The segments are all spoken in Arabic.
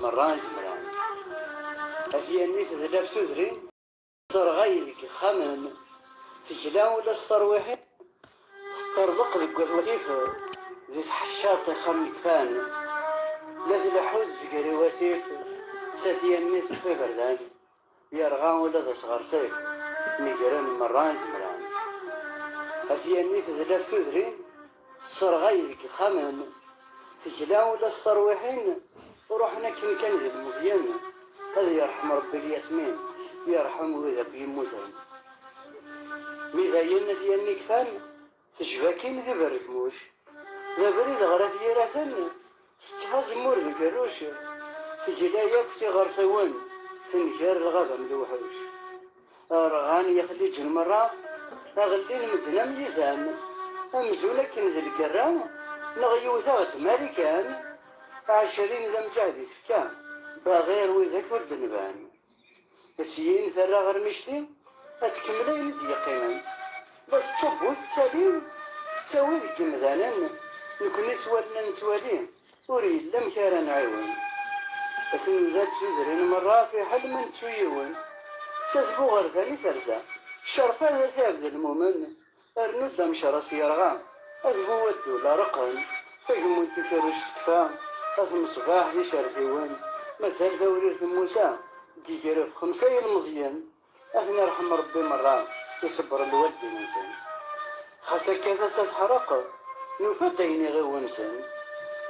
مرة زمران هي النيت ذلك سوذرين ترغيك خمن تجلا ولا سطر واحد سطر ذك وثيف ذي تحشاط خم كفان لا ذي حوز قري وسيف ساتي النيت في بردان يرغى ولا ذا صغر سيف نجران مرة زمران هي النيت ذلك سوذرين ترغيك خمن تجلا ولا سطر واحد ورحنا كان ذي المزيان هذا يرحم ربي الياسمين يرحم وذاك يموتين ميزاين ديالني كفان تشباكين ذي بركموش ذا بريد غرا ثيراتن تتفاز مور بكروش تجلا يكسي غير سوان تنجار الغابة من الوحوش رغاني يخلي جن مرة أغلين مدنا ميزان أمزولا كن ذي القران نغيوثا غد ماريكان عشرين ذا مجاهدي فكان باغير وذاك ورد نبان السيين ثرى غير مشتي أتكملين ديقين بس تشبو تتالين تتاوي ذيك المذانان نكون سوالنا نتوالين وريد لم كان نعيون لكن ذات سوزرين مرة في حل من تسويون تسبو غير ثاني ثرزا الشرف هذا ثابت المؤمن أرنود دم شرس يرغان أذبو ودو لا رقم فيهم تكروش تكفان أثم صباح يشرفيون مثل ثورير في موسى كيكرف خمسة المزيان أثنى رحم ربي مرة يصبر الود الإنسان خاصة كذا ستحرق نفديني غير ونسان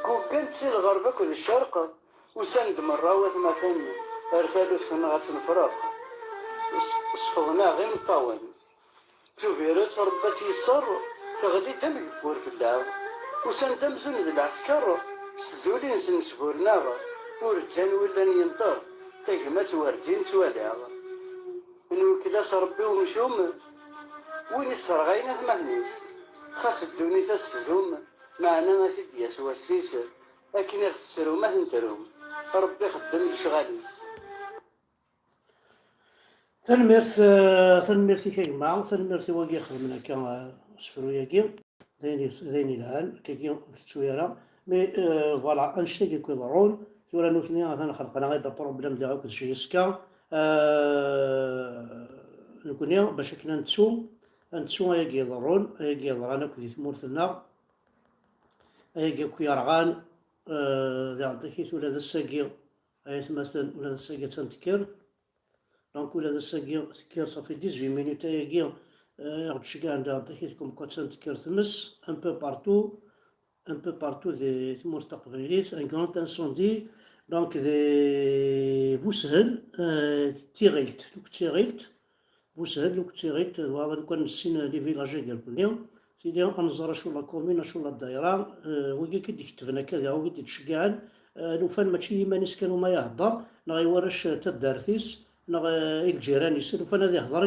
قوقنت سي الغرب كل الشرق وسند مرة وثمثن أرثالو ثنغة الفراق صفغنا غير مطاون كبيرات ربتي يصر تغلي دم يفور في اللعب وسند مزون ذي العسكر سدولين سن سفورنا ورجان ولا ينطر تجمت وردين توالع إنه كلاس ربي ومشوم وين السرغين ثمانيس خاص الدوني تستدوم معنا ما في دياس والسيس لكن يخسروا ما تنتروم ربي خدم شغاليس ثنميرسي كيما ثنميرسي واقي خدمنا كان سفرو ياكي ذيني الآن كي تسويرا مي فوالا انشتي كي يضرون ثورا نوثني هذا خلقنا غير بروبليم ديالو كل شيء يسكا نكوني باش كنا نتسو ياكي يضرون ياكي يضرانا كي ثمورتنا ياكي كيرغان ذا عطيكي ولا ذا الساقي مثلا ولا ذا الساقي تنتكر دونك ولا ذا الساقي تكر صافي 18 مينوت ياكي يغد شكا عندها عطيكي كوم كوا تنتكر تمس ان peu partout des ثمور تقبيليت ان كرونت انسوندي دونك دي فوسهل تيغيلت فوسهل فوالا كون نسين لي فيلاجي ديال اليوم سيدي انزر شو لا كومين شو لا الدائره وكي كيكتبنا كذا وكي تشكعن لوفان ماشي مانيس كانوا ما يهضر نغيورش تا الدارثيس الجيران يسير فانا يهضر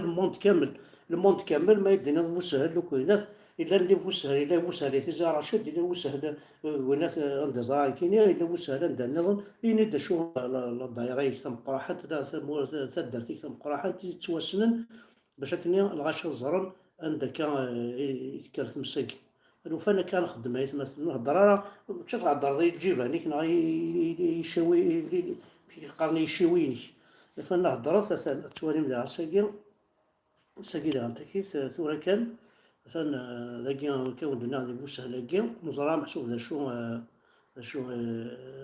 الموند كامل ما يدينا فوسهل وكوينات إلا اللي فوسهل إلا فوسهل يتزا رشيد إلا فوسهل وناس عند زراعي كينيا إلا فوسهل عند النظام ينيد شو الدائرة ثم قراحات تدرتي ثم قراحات تتوسنن باش كنيا الغاشا الزرن عندك يتكرث مساكي الوفانا كان خدمة مثلا الضرارة تشوف على الدار الجيفاني كنا يشوي في قرن يشويني فانا هضرت توالي مدع ساقي دا عندك ثورا كان مثلا ذاكي كودنا دي بوسهل هاكي نزرع محسوب ذا شو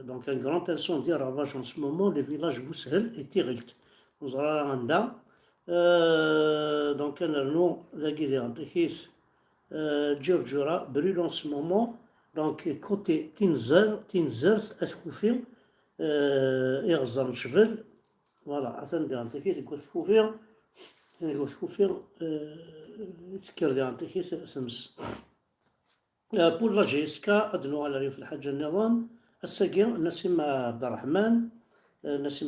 دونك ان كرون تنسون ديال رافاج ان سو مومون لي فيلاج بوسهل اي تيغيلت نزرع عندها دونك نرنو ذاكي دي عندكيس جرجرة بريل ان سو مومون دونك كوتي تنزرت اتخوفي يغزر نشفل فوالا عشان دي عندكيس كوتخوفي تذكر ديال عندك سمس بور لا جيسكا ادنو على ريف الحاجة النظام الساقي نسيم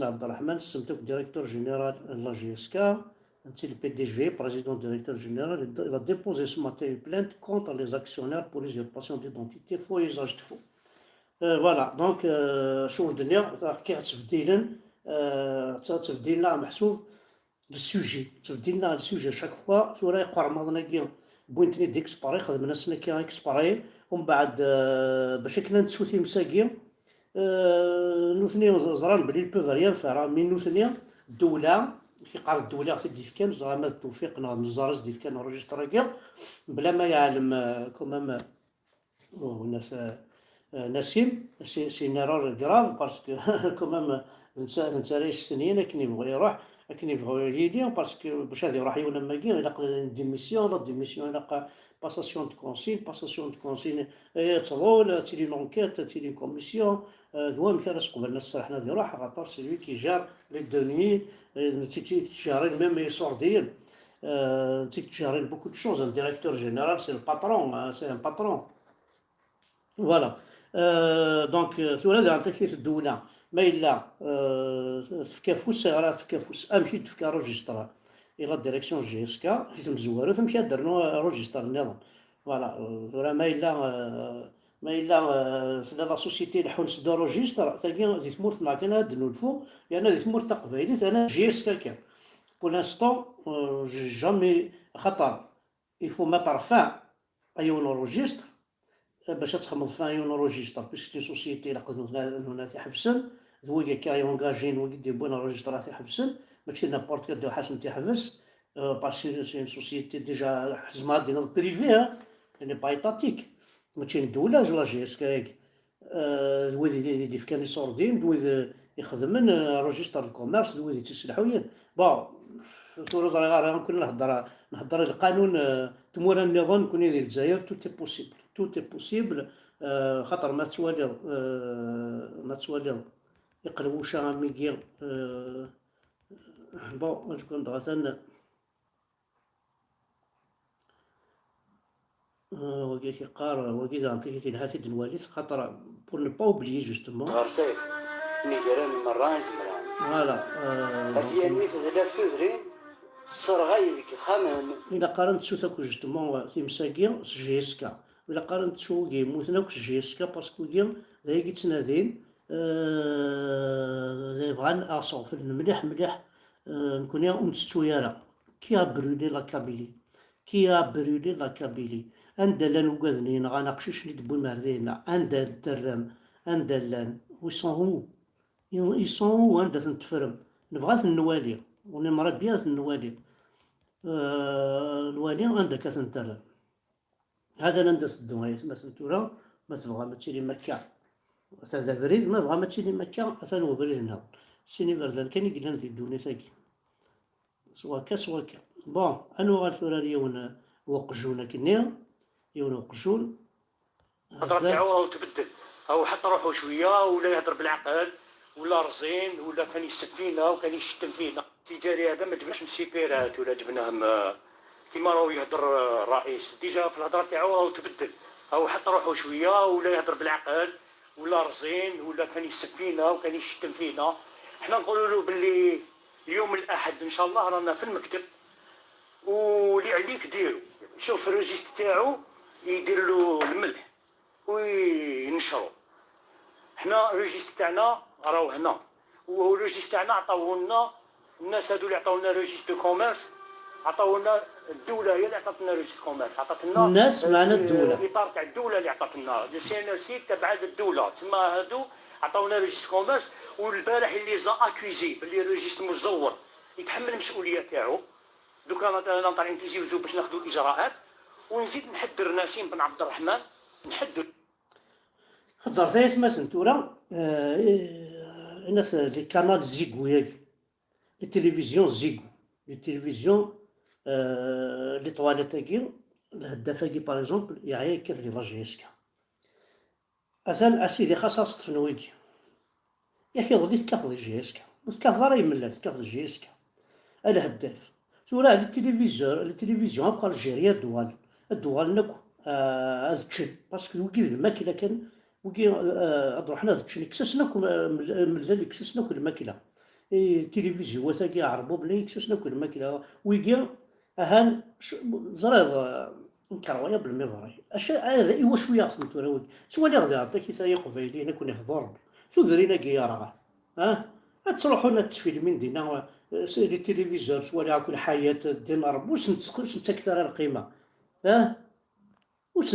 عبد الرحمن سمتوك ديريكتور جينيرال لا جيسكا انت البي دي جي بريزيدون ديريكتور جينيرال il a déposé ce matin une plainte contre les actionnaires pour usurpation d'identité faux et usage de faux فوالا دونك شو الدنيا كي تفديلنا محسوب السوجي تبديلنا السوجي شاك فوا ثورا يقع رمضان كي بوينتني ديكسباري خدمنا سنة كي اكسباري ومن بعد باش كنا نتسوثي مساكي نوثني زران بلي بوف ريان فير مي نوثني الدولة كي قال الدولة غتدي كان زعما ما التوفيق من الزارز ديف كان روجيسترا كاع بلا ما يعلم كومام الناس نسيم سي نيرور كراف باسكو كومام نتا راهي سنين كي يبغي يروح لكن يبغوا يدي باسكو باش هذا يروح يولى ماكين الا ديميسيون لا ديميسيون الا باساسيون دو كونسيل باساسيون دو كونسيل تغول تيلي لونكيت تيلي كوميسيون ذوام كراس قبل نصرحنا ذي روح خاطر سي لوي كي جار لي دوني تيجارين ميم يسوردين تيجارين بوكو دو شوز ان ديريكتور جينيرال سي الباترون سي ان باترون فوالا. دونك ثورة عن تكليف الدولة ما إلا تفكافوس راه تفكافوس أمشي تفكا روجيسترا إلى ديريكسيون جي اس كا في مزوارو تمشي درنو روجيستر النظام فوالا. ثورة ما إلا لا سوسيتي نحو نسدو روجيستر تاكي دي ثمورتنا كان هاد نولفو لأن دي ثمورت تقبايليت أنا جي اس كا كان بور لانستون جامي خطر يفو متر فان أيون روجيستر باش تخمض فايون روجيستر بيسكو سوسيتي لقد هنا تحبسن ذوي كاي اونغاجين ويدي بون روجيستر تحبسن ماشي نابورت كدو حسن تحبس باسكو سي سوسيتي ديجا حزمها ديال البريفي يعني با ايتاتيك ماشي الدوله ولا جي اس كاك ذوي دي فكاني صوردين ذوي يخدمن روجيستر الكوميرس ذوي تيسلحوين بون تورز راه كنا نهضر القانون تمور النظام كون يدير الجزائر توتي بوسيبل توتي بوسيبل خاطر ما تسوالي يقلبوا شا ميكي بون تكون مثلا وكي كيقار وكي نعطيك الهاتي الوالد خاطر بور نو با اوبليي جوستومون غير صيف نيجران مران زمران فوالا. هذه الميت ذاك سوزرين الصرغاي ديك الخمام إلا قارنت شو تاكو جوستومون تيمساكي جي اس كا إلا قارنت شو كي موثنا جي اس كا باسكو كي ذاك يتنادين ذي بغان أصوف مليح مليح نكون يا ونستو يارا كي برودي لا كابيلي كي برودي لا كابيلي أندلان وقاذنين غانا قشيش اللي دبو مردينا أندل ترم أندلان ويسون هو يسون هو عندها تنتفرم نبغات النوالي ونمرا بيات النوالي الوالي عندك تنترم هذا لندس الدوايس مثلا تورا ما تبغى ما تشري مكة هذا بريد ما بغى ما تشري مكة مثلا هو بريد نهار سيني برزان كان يقلنا في الدنيا ثاقي سوا كا بون أنا غالثورا اليوم وقجونا كنيا يون وقجون الهضره تاعو تبدل او حتى روحو شويه ولا يهضر بالعقل ولا رزين ولا كان يسب فينا وكان يشتم فينا التجاري هذا ما جبناش مسيبيرات ولا جبناهم كيما راهو يهضر الرئيس ديجا في الهضره تاعو راهو تبدل او حتى روحو شويه ولا يهضر بالعقل ولا رزين ولا كان يسب فينا وكان يشتم فينا. حنا نقولوا له باللي اليوم الاحد ان شاء الله رانا في المكتب واللي عليك ديرو شوف الريجيست تاعو يدير له الملح وينشرو. حنا الريجيست تاعنا راهو هنا وهو الريجيست تاعنا عطاونا الناس هادو اللي عطاونا ريجيست دو كوميرس عطاونا الدوله هي اللي عطاتنا ريجيست كوميرس عطاتنا الناس معنا الدوله الاطار تاع الدوله اللي عطاتنا سي ان سي تبع الدوله تما هادو عطاونا ريجيست كوميرس. والبارح اللي زا اكوزي باللي الريجيست مزور يتحمل المسؤوليه تاعو دوكا انا طالعين تيزيوزو باش ناخذوا الاجراءات ونزيد نحذر نسيم بن عبد الرحمن نحذر خزر زي اسمها تورا الناس لي كانال زيغو ياك لي تلفزيون زيغو لي تلفزيون لي طواليت كي الهدافه كي باغ اكزومبل يعيا كثري لا جي اس كا ازال اسيدي خاصه تفنويكي يا اخي ظليت كاث جي اس كا كاث يملات كاث جي اس كا الهداف تورا التلفزيون هاكا الجيريا الدوال نكو هذا باسكو وكي الماكله كان وكي روحنا هذا الشيء كسسنا من اللي كسسنا كل الماكله التلفزيون وثاقي عربو بلي كسسنا كل الماكله ويجي هان زريض نكرويا بالميفري هذا ايوا شويه فهمتوا راه سوالي غادي يعطيك ثاني قبيلي انا كون يحضر ثذرينا كيارا تروحوا لنا التفيلمين دينا سيدي التلفزيون سوالي على كل حياه دينار واش نتكثر القيمه واش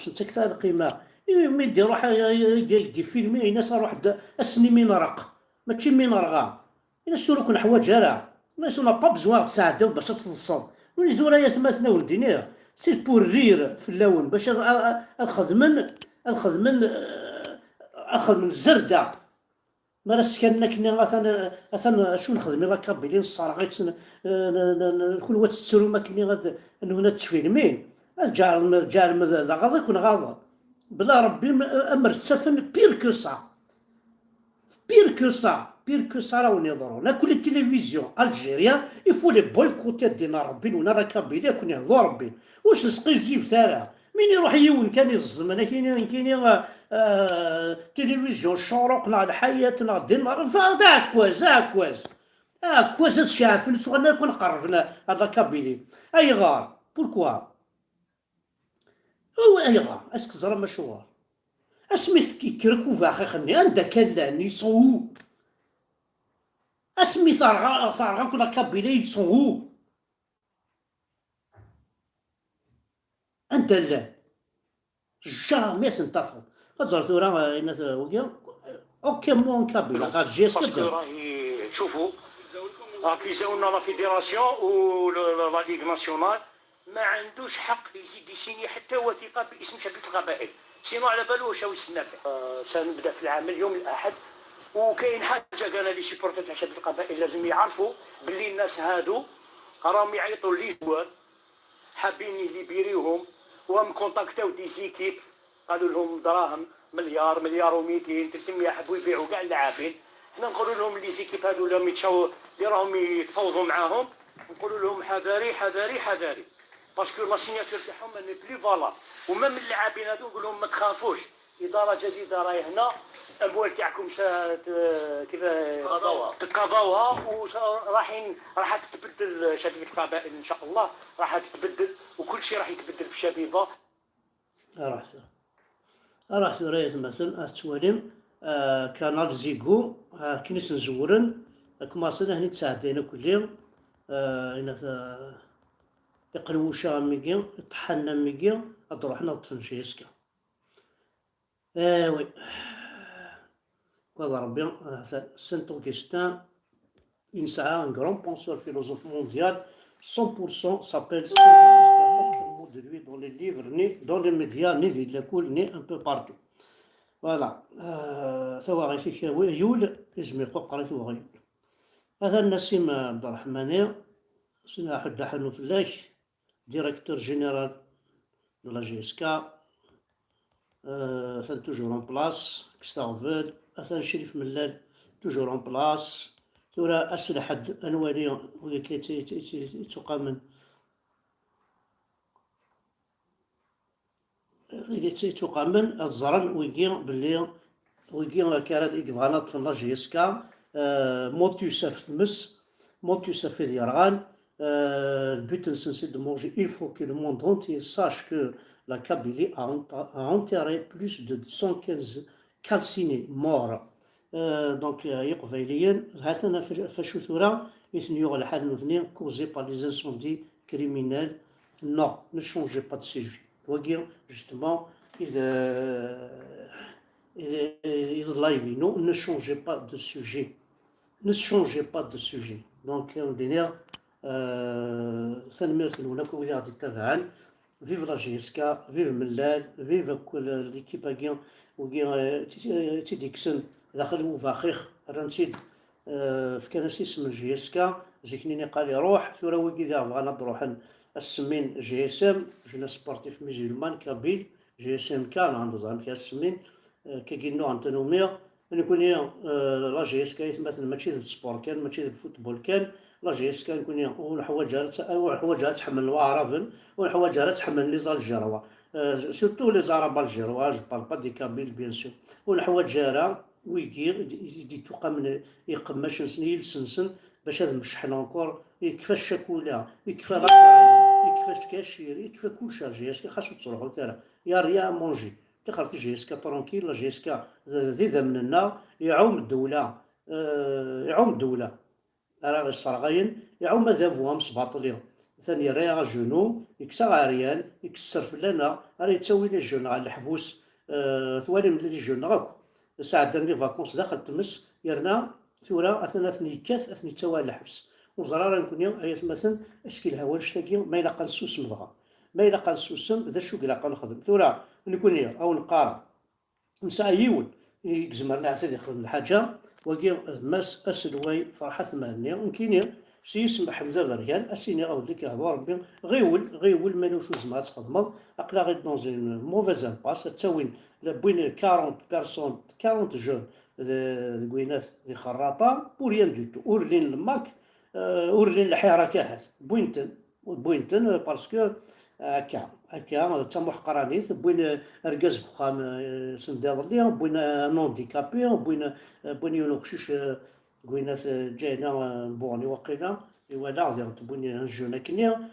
نتكثر القيمه مين يروح يدي فيلمي الناس واحد السني من رق ماشي من رغا الناس سولو كون حوايج راه الناس ما با بزوان تساعدو باش تصل وين زورا يا سماتنا ولدي سي بور رير في اللون باش اخذ من الزردة ما راه سكننا كنا مثلا شو نخدم لا كابيلين الصراغيت كل وقت تسولو ما كني غاد هنا تفيلمين جار ذا غاضي يكون غاضي بلا ربي امر تسفن بير كو سا راهم يهضروا لا كل التلفزيون الجيريان يفو لي بويكوتات دينا ربي ونا راه كابيلي يكون يهضر ربي واش نسقي زيف تاعها مين يروح يون كان يزم انا كاين تلفزيون شروقنا حياتنا دينا فهذا كواز كواز الشافل سوانا يكون قربنا هذا كابيلي اي غار بوركوا اي غار اسك زرا مشوار اسميت كي كركو فاخي خني عندك كلاني صو اسمي ثارغا كنا كابيلي صو انت لا جامي سنتفض خزر ثورا الناس وكيا اوكي مون كابيلا غير جيست باسكو راهي شوفوا كي جاونا لا فيديراسيون و لا ليغ ناسيونال ما عندوش حق يزيد يسيني حتى وثيقه باسم شبكه القبائل سينو على بالو واش يستنى فيه. سنبدا في العمل يوم الاحد وكاين حاجه قال لي سيبورتر تاع شبكه القبائل لازم يعرفوا باللي الناس هادو راهم يعيطوا لي جوار حابين يليبيريوهم وهم كونتاكتاو دي زيكيب قالوا لهم دراهم مليار و200 300 حبوا يبيعوا كاع اللاعبين. حنا نقولوا لهم لي زيكيب هادو اللي راهم يتفاوضوا معاهم نقولوا لهم حذاري باسكو لا سيناتور تاعهم ماني بلي فالار وما من اللاعبين هادو نقول لهم ما تخافوش اداره جديده راهي هنا الاموال تاعكم كيف تتقاضاوها راح تتبدل شبكه القبائل ان شاء الله راح تتبدل وكل شيء راح يتبدل في الشبيبه. راح ثورية مثلا التواليم كانال زيكو كنيس نزورن كماسنا هني تساعدينا كل يوم يقلوشا ميكي طحنا ميكي روحنا لطفنشيسكا وي قال ربي سانت Augustin un grand penseur philosophe mondial 100% s'appelle Saint Augustin. Aucun mot de lui dans les livres, ni dans les médias, ni dans les cours, ni un peu partout. Voilà. سواء غير في يول يجمع قريت وغيول. هذا النسيم عبد الرحمن سنا حد حنو فلاش ديريكتور جينيرال دو لا جي اس كا ثان توجور اون بلاس كستافيل اثان شريف ملال توجور اون بلاس ثورا اسلحه انوالي وكي تقامن تقامن الزرن ويجي باللي ويجي كارد إقفانات في لاجي اسكا موتيوسا في تمس موتيوسا في ديرغان le but c'est de manger. Il faut que le monde entier sache que la Kabylie a enterré plus de 115 calcinés morts. Donc يقبيليا هذا فشو ثورة يثنيو الحال الاثنين causés par les incendies criminels. Non, ne changez pas de sujet. وقيل justement إذا لايفي non, ne changez pas de sujet. Ne changez pas de sujet. Donc on dit سنميرت هناك ويلي غادي تابعان فيف لا جيسكا فيف ملال فيف كل ليكيب كاع وكاع تيديكسن داخل وفاخيخ رانسيد في كناسيس من جيسكا زيكنيني قال لي روح ثورا وكي بغانا نروح السمين جي اس ام جونا سبورتيف ميزيلمان كابيل جي اس ام كان عند زعما كاع السمين كيكينو عند تنوميا نكون لا جي اس كا مثلا ماشي السبور كان ماشي الفوتبول كان لا جي اس كا نكون والحوايج تحمل الوعرفن والحوايج تحمل لي زالجيروا سورتو لي زاراب الجيروا جو بار با دي كابيل بيان سور والحوايج جارا ويكي يدي توقع يقماش نسنيل سنسن باش هذا مشحنا انكور يكفى الشاكولا يكفى لاكاي يكفى الكاشير يكفى كلشي جي اس كا خاصو تروحو ترى يا ريا مونجي تخرج جي اس كا ترونكيل لا جي اس كا ذي ذمننا يعوم الدولة راه الصرغاين يعوم مذهبهم سباطليهم ثاني راه جنو يكسر عريان يكسر فلانا راه يتسوي لي الجنو على الحبوس ثوالي من لي جون غاك ساعة درنا فاكونس داخل تمس يرنا ثورة أثناء كاس أثني توالي الحبس وزرارة نكون يوم أيات مثلا اسكي الهوا نشتاقي ما إلا قنسوس مضغة ما إلا قنسوسم ذا شو إلا قنخدم ثورة نكون يوم أو نقارا نسعى يون يكزمرنا عتاد يخدم الحاجة وكي ماس أسلوي فرحة مهنية وكيني سي يسمح حمزة بريان أسيني أقول لك هذا ربي غيول مالوش زعما تخدمض أقلا غير دون زين موفيز امباس تساوين بين 40 بيرسون 40 جون كوينات دي خراطة بوريان دوتو أورلين الماك أورلين الحيرة كاهات بوينتن باسكو هكا تا محقرانيت بوين ركاز بخام سنداض ليهم بوين نون ديكابي بوين يونوخشيش كوينات جاينا بورني وقينا ولا غادي بوين جون كنيا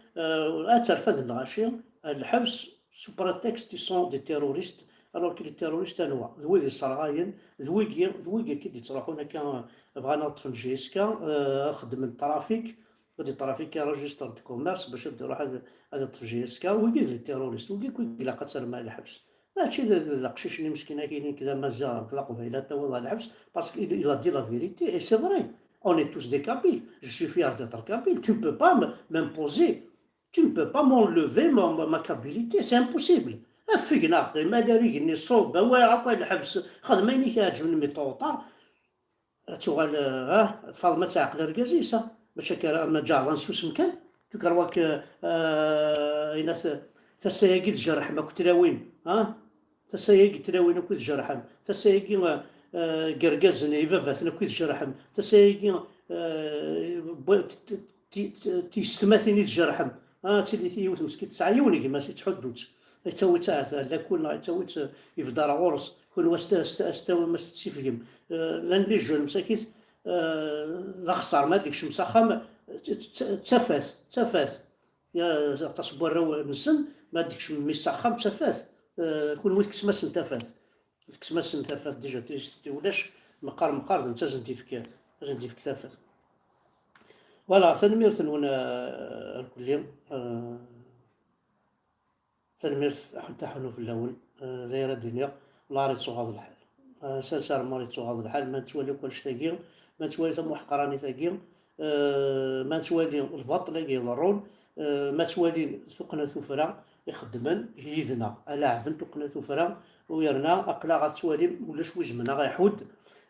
اترفد الغاشي الحبس سوبر تكست سون دي تيروريست الوغ كي لي تيروريست انواع ذوي الصراغاين ذويكي كي تروحون كان بغانا نطفي الجيسكا خدم الترافيك غادي الترافيك ريجستر دو كوميرس باش يروح هذا التفجيسكا ويقيد لي تيروريست ويقول لا قتل مع الحبس ماشي القشيش اللي مسكينه كاينين كذا مازال طلق قبيله تا والله الحبس باسكو il a dit la vérité et c'est vrai on est tous des kabyles je suis fier d'être kabyle tu ne peux pas m'imposer tu ne peux pas m'enlever ma kabilité c'est impossible افيك ناقي ما داري ني صوب واعر الحبس خدميني كيعجبني ميطوطار تغال فاطمه تعقل ركازيسه باش ما جا نسوس مكان كرواك يناس تسايقي تجرح ما كنت راوين تسايقي تراوين كنت جرحم تسايقي قرقزني فافاتنا كنت جرحم تسايقي تيستماثيني تجرحم تيلي تيوت مسكين تسعيوني كيما سي تحدوت يتسوي تاع لا كل يتسوي يفدار غورس كل واستوى ما تسيفهم لان لي جون مساكيت لا خسر ما ديكش مسخم تفاس يا تصبر نسن ما ديكش مسخم تفاس كل وقت كسمس تفاس كسمس تفاس ديجا ولاش مقار انت زنتيفك تفاس فوالا تنمير تنون الكليم تنمير حتى حنو في الاول دايره الدنيا لا ريت هذا الحال ساسار مريت هذا الحال ما تولي كل شتاقي ما تولي ثم محقراني ثاقي ما تولي البطل يضرون ما تولي ثقنا ثفرة يخدمن يذنا لاعبن ثقنا ثفرة ويرنا أقلا غتولي ولا شويج منا غيحود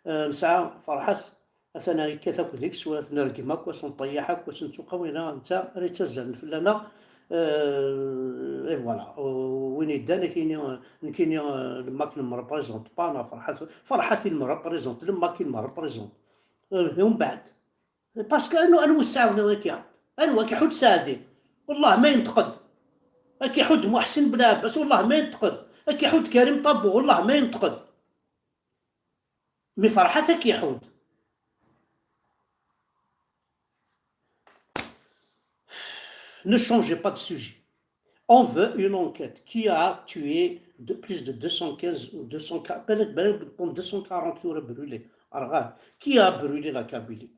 نسعى فرحت أثنا كثاك ذيك سوا نرقمك وسنطيحك وسنتقوينا أنت ريت تزل فلانا اي فوالا وين يدانا كاين لما كاين مربريزونت بانا فرحتي المربريزونت لما كاين مربريزونت ومن بعد باسكو انا وسعونا هكا انا كيحود ساذي والله ما ينتقد كيحود محسن بلا بس والله ما ينتقد كيحود كريم طابو والله ما ينتقد مي فرحتك كيحود Ne changez pas de sujet. On veut une enquête. Qui a tué plus de 215 ou 240 euros brûlés? Qui a brûlé la Kabylie?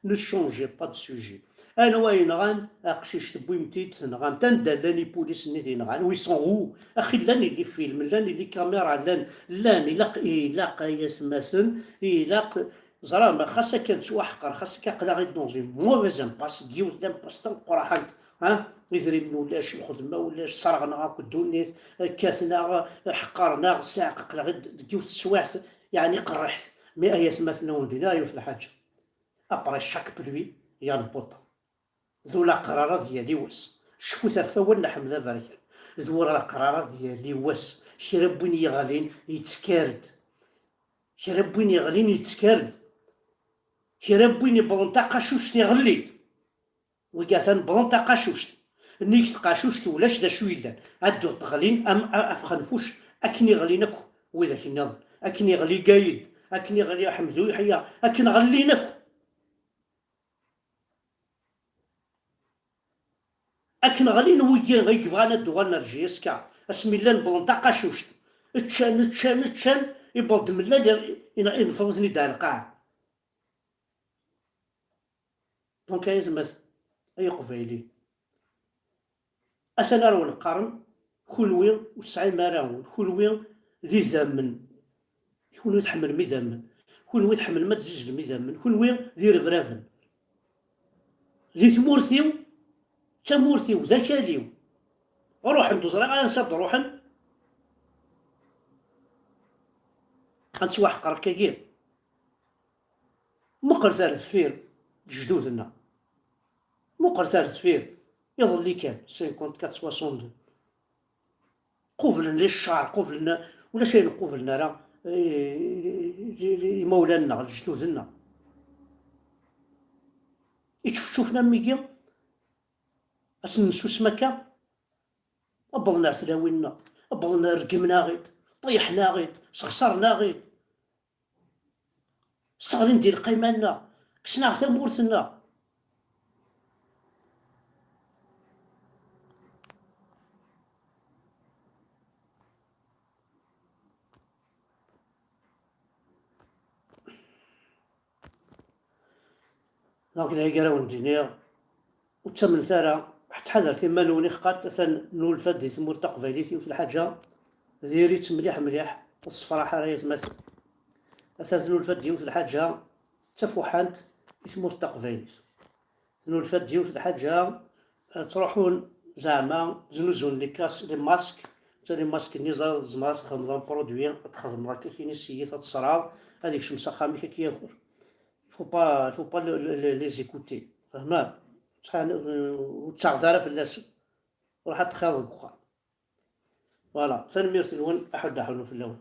Ne changez pas de sujet. أنا ينغان أقشيش تبويمتيت نغان تندلاني بوليس نيتي نغان ويسون هو أخي لاني لي فيلم لاني لي كاميرا لاني لاق يسمثن لاق زرا خاصة كانت وحقر خاصة كاقلا غير دونجي موفيز امباس كيوت لامباس تنقرا حد يزري ولاش الخدمة ولاش صرغنا غاك الدونيت كاثنا حقرنا ساعة قلا غير كيوت السواعث يعني قرحت مي أيا سمثنا وندينا أيوة في الحاجة أبري شاك بلوي يا البوطة ذو القرارات ديالي واس شكو ثفاول نحمد بركان ذو القرارات ديالي واس شربوني يغالين يتكارد شربوني يغالين يتكارد شربوني بلنطاقة شوشت يغليد وكاثان بلنطاقة شوشت نيك تقاشوشت ولاش دا شويلان عدو تغلين أم أفخنفوش أكني غلينكو وإذا كي نظر أكني غلي قايد أكني غلي حمزو يحيى أكن غلينكو أكن غالين ويجي غيكفغانا دوغانا رجيسكا اسمي الله بلنطاقة شوشت تشان يبرد من الله ينفضني دا القاع دونك يزمث أي قبيلي أسنا رو القرن كلوي وتسعي مراون كلوي ذي زمن كلوي تحمل ميزامن كلوي تحمل ما تزيج الميزامن كلوي ذي رفرافن ذي ثمورثيو تمورثيو ذاكاليو روحن تزرع انا نسد روحن انت واحد قركاكير مقر ثالث فير جدودنا مقر ثالث فير يظل لي كان 54 قوفلنا للشعر قوفلنا ولا شيء قوفلنا راه مولانا جدودنا شوفنا ميكي اسنسو سمكه أبضنا سلاوينا أبضنا رقمنا غيط طيحنا غيط سخسرنا غيط صغرين ديال قيمانا كسنا حتى مورثنا دونك هاي قراون دينيا وتمن ثارة تحذر ثم لوني خقات مثلا نولفات دي تمور تقبيليتي وفي الحاجة ديريت مليح مليح الصفرا حراية مثل أساس نولفات ديو في الحاجة تفوحانت تمور تقبيليت نولفات ديو في الحاجة تروحون زعما زنوزون لي كاس لي ماسك تا لي ماسك نيزال زماس تخدم برودوي تخدم راكي كاين السيد تصراو هذيك شمسة خاميكا كي ياخر فو با لي زيكوتي فهمان وتغزر في الناس وراح تخاض الكوخا فوالا ثاني ميرث الون احد في اللون